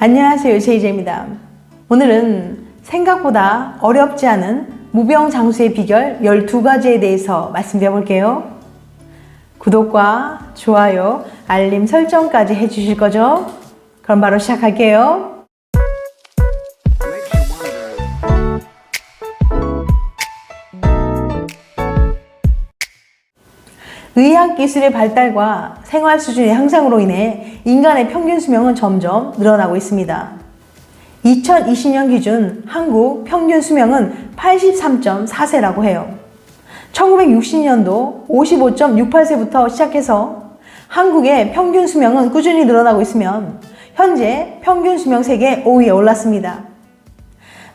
안녕하세요, 제이제입니다. 오늘은 생각보다 어렵지 않은 무병장수의 비결 12가지에 대해서 말씀드려 볼게요. 구독과 좋아요, 알림 설정까지 해주실 거죠? 그럼 바로 시작할게요. 의학기술의 발달과 생활 수준의 향상으로 인해 인간의 평균 수명은 점점 늘어나고 있습니다. 2020년 기준 한국 평균 수명은 83.4세라고 해요. 1960년도 55.68세부터 시작해서 한국의 평균 수명은 꾸준히 늘어나고 있으면 현재 평균 수명 세계 5위에 올랐습니다.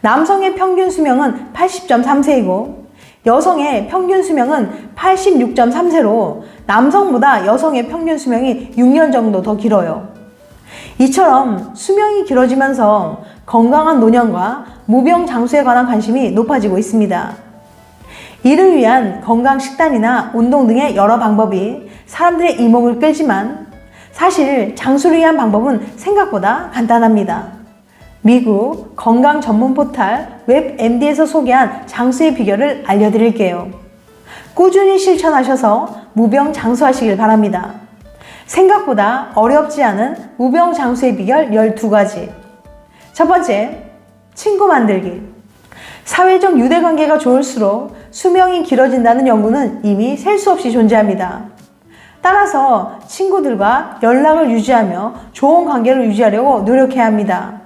남성의 평균 수명은 80.3세이고 여성의 평균 수명은 86.3세로 남성보다 여성의 평균 수명이 6년 정도 더 길어요. 이처럼 수명이 길어지면서 건강한 노년과 무병장수에 관한 관심이 높아지고 있습니다. 이를 위한 건강 식단이나 운동 등의 여러 방법이 사람들의 이목을 끌지만 사실 장수를 위한 방법은 생각보다 간단합니다. 미국 건강 전문 포탈 웹MD에서 소개한 장수의 비결을 알려드릴게요. 꾸준히 실천하셔서 무병장수하시길 바랍니다. 생각보다 어렵지 않은 무병장수의 비결 12가지. 첫 번째, 친구 만들기. 사회적 유대관계가 좋을수록 수명이 길어진다는 연구는 이미 셀 수 없이 존재합니다. 따라서 친구들과 연락을 유지하며 좋은 관계를 유지하려고 노력해야 합니다.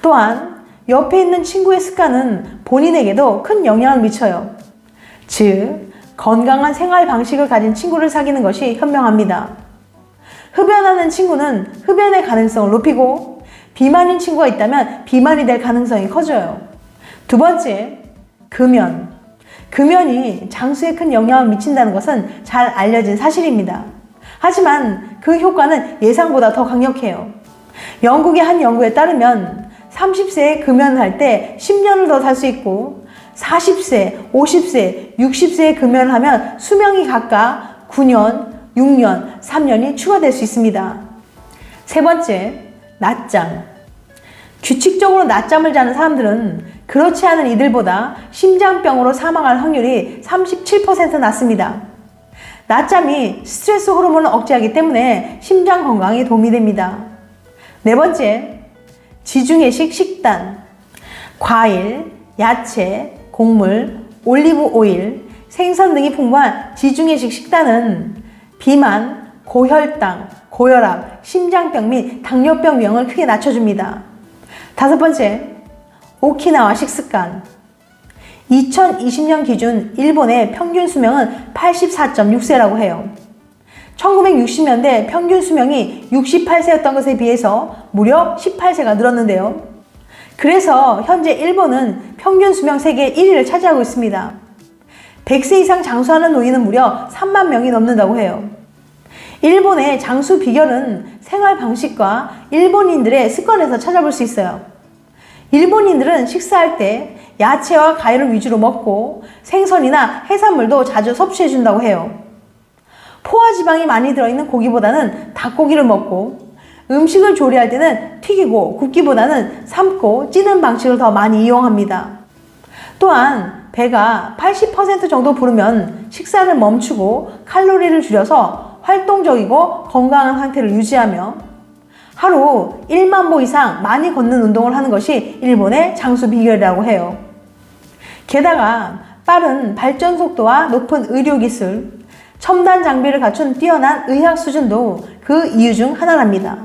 또한 옆에 있는 친구의 습관은 본인에게도 큰 영향을 미쳐요. 즉, 건강한 생활 방식을 가진 친구를 사귀는 것이 현명합니다. 흡연하는 친구는 흡연의 가능성을 높이고 비만인 친구가 있다면 비만이 될 가능성이 커져요. 두 번째, 금연. 금연이 장수에 큰 영향을 미친다는 것은 잘 알려진 사실입니다. 하지만 그 효과는 예상보다 더 강력해요. 영국의 한 연구에 따르면 30세에 금연을 할 때 10년을 더 살 수 있고 40세, 50세, 60세에 금연을 하면 수명이 각각 9년, 6년, 3년이 추가될 수 있습니다. 세 번째, 낮잠. 규칙적으로 낮잠을 자는 사람들은 그렇지 않은 이들보다 심장병으로 사망할 확률이 37% 낮습니다. 낮잠이 스트레스 호르몬을 억제하기 때문에 심장 건강에 도움이 됩니다. 네 번째, 지중해식 식단. 과일, 야채, 곡물, 올리브 오일, 생선 등이 풍부한 지중해식 식단은 비만, 고혈당, 고혈압, 심장병 및 당뇨병 위험을 크게 낮춰줍니다. 다섯 번째, 오키나와 식습관. 2020년 기준 일본의 평균 수명은 84.6세라고 해요. 1960년대 평균 수명이 68세였던 것에 비해서 무려 18세가 늘었는데요. 그래서 현재 일본은 평균 수명 세계 1위를 차지하고 있습니다. 100세 이상 장수하는 노인은 무려 3만 명이 넘는다고 해요. 일본의 장수 비결은 생활 방식과 일본인들의 습관에서 찾아볼 수 있어요. 일본인들은 식사할 때 야채와 과일을 위주로 먹고 생선이나 해산물도 자주 섭취해 준다고 해요. 포화지방이 많이 들어있는 고기보다는 닭고기를 먹고 음식을 조리할 때는 튀기고 굽기보다는 삶고 찌는 방식을 더 많이 이용합니다. 또한 배가 80% 정도 부르면 식사를 멈추고 칼로리를 줄여서 활동적이고 건강한 상태를 유지하며 하루 1만 보 이상 많이 걷는 운동을 하는 것이 일본의 장수 비결이라고 해요. 게다가 빠른 발전 속도와 높은 의료기술, 첨단 장비를 갖춘 뛰어난 의학 수준도 그 이유 중 하나랍니다.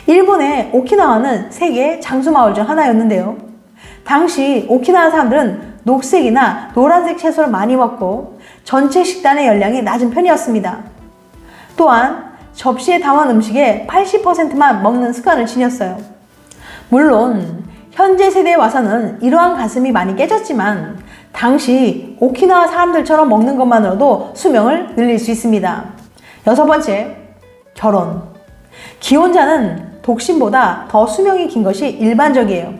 일본의 오키나와는 세계 장수마을 중 하나였는데요. 당시 오키나와 사람들은 녹색이나 노란색 채소를 많이 먹고 전체 식단의 열량이 낮은 편이었습니다. 또한 접시에 담은 음식의 80%만 먹는 습관을 지녔어요. 물론 현재 세대에 와서는 이러한 가슴이 많이 깨졌지만 당시 오키나와 사람들처럼 먹는 것만으로도 수명을 늘릴 수 있습니다. 여섯 번째, 결혼. 기혼자는 독신보다 더 수명이 긴 것이 일반적이에요.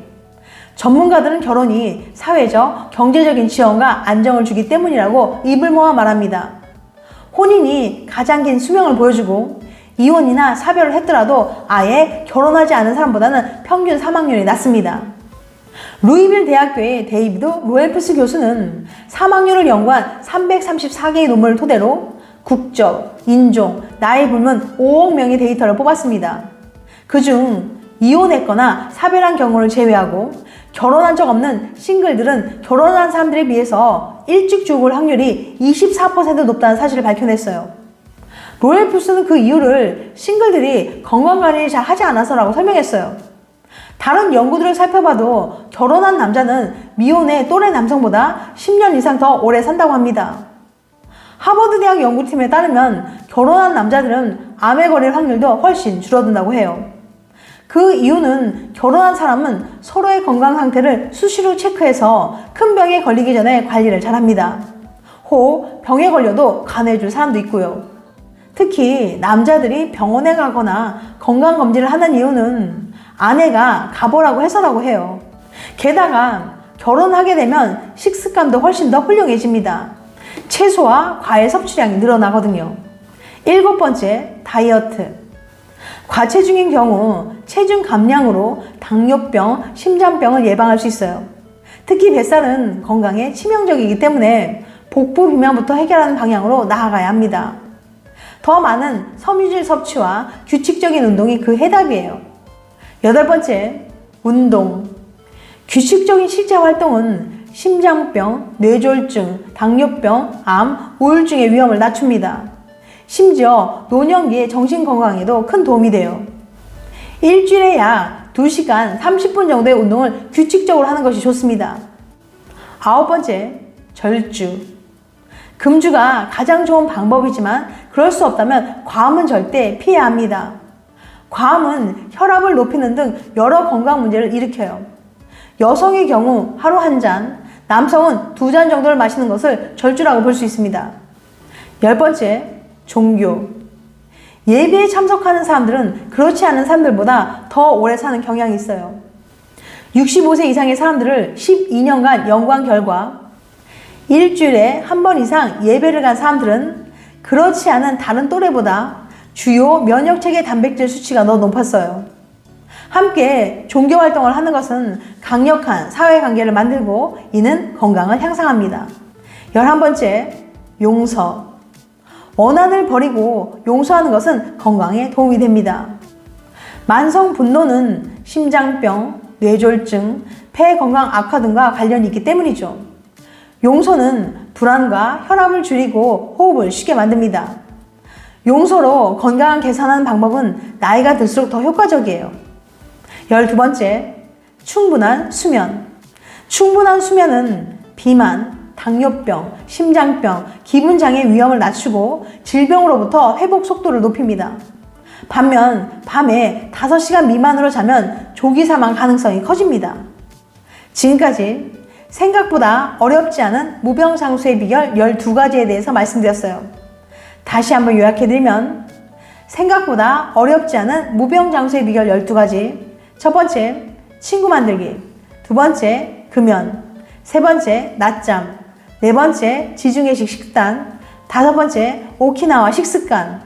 전문가들은 결혼이 사회적, 경제적인 지원과 안정을 주기 때문이라고 입을 모아 말합니다. 혼인이 가장 긴 수명을 보여주고 이혼이나 사별을 했더라도 아예 결혼하지 않은 사람보다는 평균 사망률이 낮습니다. 루이빌 대학교의 데이비드 로엘프스 교수는 사망률을 연구한 334개의 논문을 토대로 국적, 인종, 나이 불문 5억 명의 데이터를 뽑았습니다. 그중 이혼했거나 사별한 경우를 제외하고 결혼한 적 없는 싱글들은 결혼한 사람들에 비해서 일찍 죽을 확률이 24% 높다는 사실을 밝혀냈어요. 로엘프스는 그 이유를 싱글들이 건강관리를 잘 하지 않아서라고 설명했어요. 다른 연구들을 살펴봐도 결혼한 남자는 미혼의 또래 남성보다 10년 이상 더 오래 산다고 합니다. 하버드 대학 연구팀에 따르면 결혼한 남자들은 암에 걸릴 확률도 훨씬 줄어든다고 해요. 그 이유는 결혼한 사람은 서로의 건강 상태를 수시로 체크해서 큰 병에 걸리기 전에 관리를 잘합니다. 혹 병에 걸려도 간호해줄 사람도 있고요. 특히 남자들이 병원에 가거나 건강검진을 하는 이유는 아내가 가보라고 해서라고 해요. 게다가 결혼하게 되면 식습관도 훨씬 더 훌륭해집니다. 채소와 과일 섭취량이 늘어나거든요. 7번째, 다이어트. 과체중인 경우 체중 감량으로 당뇨병, 심장병을 예방할 수 있어요. 특히 뱃살은 건강에 치명적이기 때문에 복부 비만부터 해결하는 방향으로 나아가야 합니다. 더 많은 섬유질 섭취와 규칙적인 운동이 그 해답이에요. 8번째, 운동. 규칙적인 실제 활동은 심장병, 뇌졸중, 당뇨병, 암, 우울증의 위험을 낮춥니다. 심지어 노년기의 정신건강에도 큰 도움이 돼요. 일주일에 약 2시간 30분 정도의 운동을 규칙적으로 하는 것이 좋습니다. 9번째, 절주. 금주가 가장 좋은 방법이지만 그럴 수 없다면 과음은 절대 피해야 합니다. 과음은 혈압을 높이는 등 여러 건강 문제를 일으켜요. 여성의 경우 하루 1잔, 남성은 2잔 정도를 마시는 것을 절주라고 볼 수 있습니다. 10번째, 종교. 예배에 참석하는 사람들은 그렇지 않은 사람들보다 더 오래 사는 경향이 있어요. 65세 이상의 사람들을 12년간 연구한 결과 일주일에 한 번 이상 예배를 간 사람들은 그렇지 않은 다른 또래보다 주요 면역체계 단백질 수치가 더 높았어요. 함께 종교활동을 하는 것은 강력한 사회관계를 만들고 이는 건강을 향상합니다. 11번째, 용서. 원한을 버리고 용서하는 것은 건강에 도움이 됩니다. 만성 분노는 심장병, 뇌졸중, 폐 건강 악화 등과 관련이 있기 때문이죠. 용서는 불안과 혈압을 줄이고 호흡을 쉽게 만듭니다. 용서로 건강을 개선하는 방법은 나이가 들수록 더 효과적이에요. 12번째, 충분한 수면. 충분한 수면은 비만, 당뇨병, 심장병, 기분장애 위험을 낮추고 질병으로부터 회복 속도를 높입니다. 반면 밤에 5시간 미만으로 자면 조기 사망 가능성이 커집니다. 지금까지 생각보다 어렵지 않은 무병장수의 비결 12가지에 대해서 말씀드렸어요. 다시 한번 요약해드리면 생각보다 어렵지 않은 무병장수의 비결 12가지. 첫 번째, 친구 만들기. 두 번째, 금연. 세 번째, 낮잠. 네 번째, 지중해식 식단. 다섯 번째, 오키나와 식습관.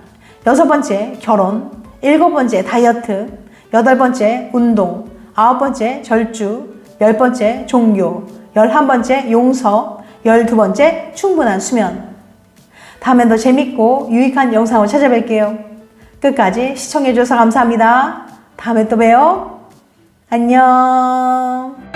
여섯 번째, 결혼. 일곱 번째, 다이어트. 여덟 번째, 운동. 아홉 번째, 절주. 열 번째, 종교. 11번째, 용서. 12번째, 충분한 수면. 다음엔 더 재밌고 유익한 영상으로 찾아뵐게요. 끝까지 시청해주셔서 감사합니다. 다음에 또 봬요. 안녕.